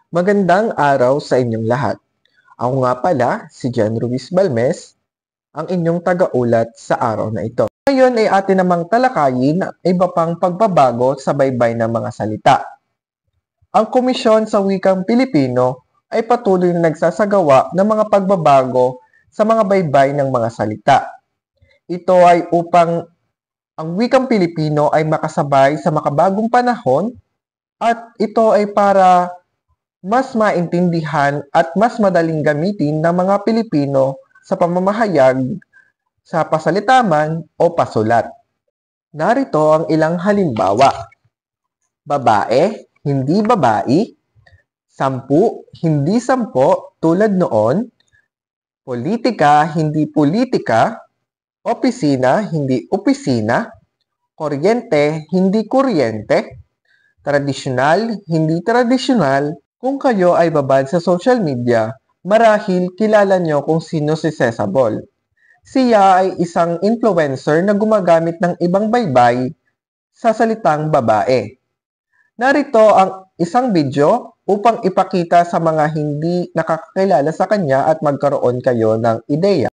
Magandang araw sa inyong lahat. Ako nga pala si Jan Ruiz Balmes, ang inyong taga-ulat sa araw na ito. Ngayon ay atin namang talakayin ang iba pang pagbabago sa baybay ng mga salita. Ang Komisyon sa Wikang Pilipino ay patuloy na nagsasagawa ng mga pagbabago sa mga baybay ng mga salita. Ito ay upang ang wikang Pilipino ay makasabay sa makabagong panahon at ito ay para mas maintindihan at mas madaling gamitin ng mga Pilipino sa pamamahayag sa pasalita man o pasulat. Narito ang ilang halimbawa. Babae, hindi babae. Sampu, hindi sampo tulad noon. Politika, hindi politika. Opisina, hindi opisina. Kuryente, hindi kuryente. Tradisyonal, hindi tradisyonal. Kung kayo ay babad sa social media, marahil kilala nyo kung sino si Cesabol. Siya ay isang influencer na gumagamit ng ibang baybay sa salitang babae. Narito ang isang video upang ipakita sa mga hindi nakakakilala sa kanya at magkaroon kayo ng ideya.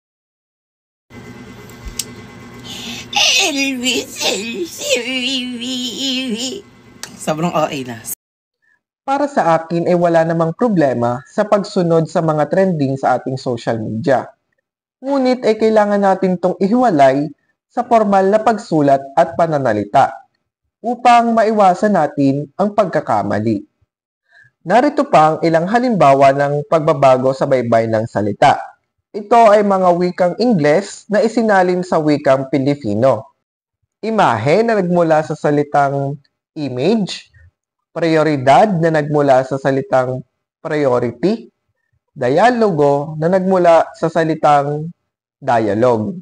Sobrang OA na. Para sa akin ay wala namang problema sa pagsunod sa mga trending sa ating social media. Ngunit ay kailangan natin itong ihiwalay sa formal na pagsulat at pananalita upang maiwasan natin ang pagkakamali. Narito pa ang ilang halimbawa ng pagbabago sa baybay ng salita. Ito ay mga wikang Ingles na isinalin sa wikang Pilipino. Imahe na nagmula sa salitang image, prioridad na nagmula sa salitang priority, dialogo na nagmula sa salitang dialogue.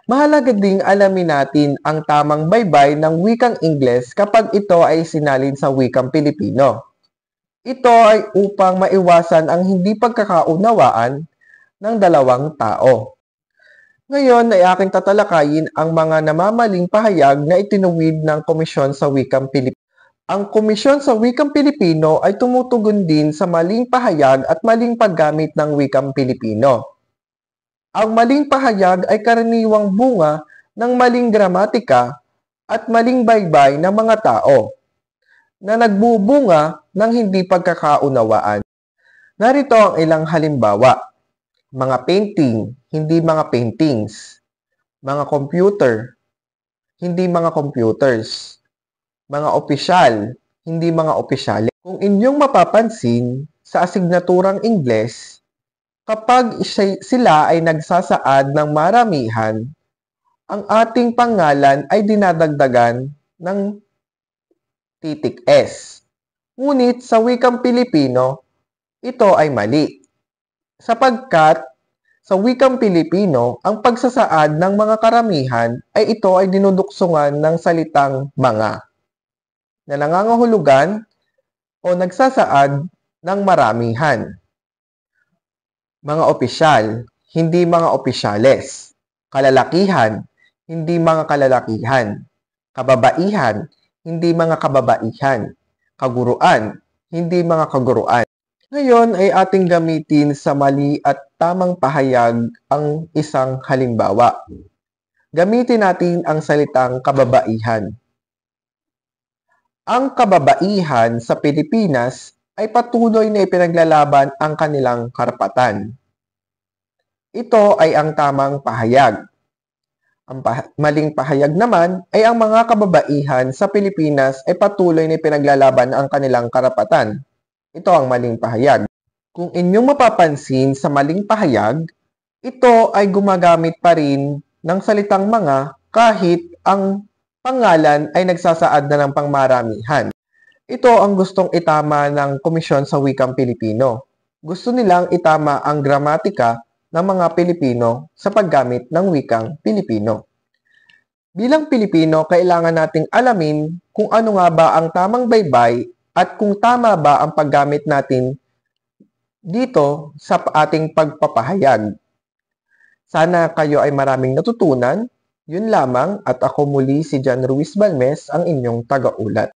Mahalaga ding alamin natin ang tamang baybay ng wikang Ingles kapag ito ay sinalin sa wikang Pilipino. Ito ay upang maiwasan ang hindi pagkakaunawaan ng dalawang tao. Ngayon ay aking tatalakayin ang mga namamaling pahayag na itinuwid ng Komisyon sa Wikang Pilipino. Ang Komisyon sa Wikang Pilipino ay tumutugon din sa maling pahayag at maling paggamit ng wikang Pilipino. Ang maling pahayag ay karaniwang bunga ng maling gramatika at maling baybay ng mga tao na nagbubunga ng hindi pagkakaunawaan. Narito ang ilang halimbawa. Mga painting, hindi mga paintings. Mga computer, hindi mga computers. Mga opisyal, hindi mga opisyales. Kung inyong mapapansin sa asignaturang Ingles, kapag sila ay nagsasaad ng maramihan, ang ating pangalan ay dinadagdagan ng titik S. Ngunit sa wikang Pilipino, ito ay mali. Sapagkat sa wikang Pilipino, ang pagsasaad ng mga karamihan ay ito ay dinuduksungan ng salitang mga na nangangahulugan o nagsasaad ng maramihan. Mga opisyal, hindi mga opisyales. Kalalakihan, hindi mga kalalakihan. Kababaihan, hindi mga kababaihan. Kaguruan, hindi mga kaguruan. Ngayon ay ating gamitin sa mali at tamang pahayag ang isang halimbawa. Gamitin natin ang salitang kababaihan. Ang kababaihan sa Pilipinas ay patuloy na ipinaglalaban ang kanilang karapatan. Ito ay ang tamang pahayag. Ang maling pahayag naman ay ang mga kababaihan sa Pilipinas ay patuloy na ipinaglalaban ang kanilang karapatan. Ito ang maling pahayag. Kung inyong mapapansin sa maling pahayag, ito ay gumagamit pa rin ng salitang mga kahit ang pangalan ay nagsasaad na ng pangmaramihan. Ito ang gustong itama ng Komisyon sa Wikang Pilipino. Gusto nilang itama ang gramatika ng mga Pilipino sa paggamit ng wikang Pilipino. Bilang Pilipino, kailangan nating alamin kung ano nga ba ang tamang baybay at kung tama ba ang paggamit natin dito sa ating pagpapahayag. Sana kayo ay maraming natutunan. Yun lamang at ako muli si Jan Ruiz Balmes, ang inyong taga-ulat.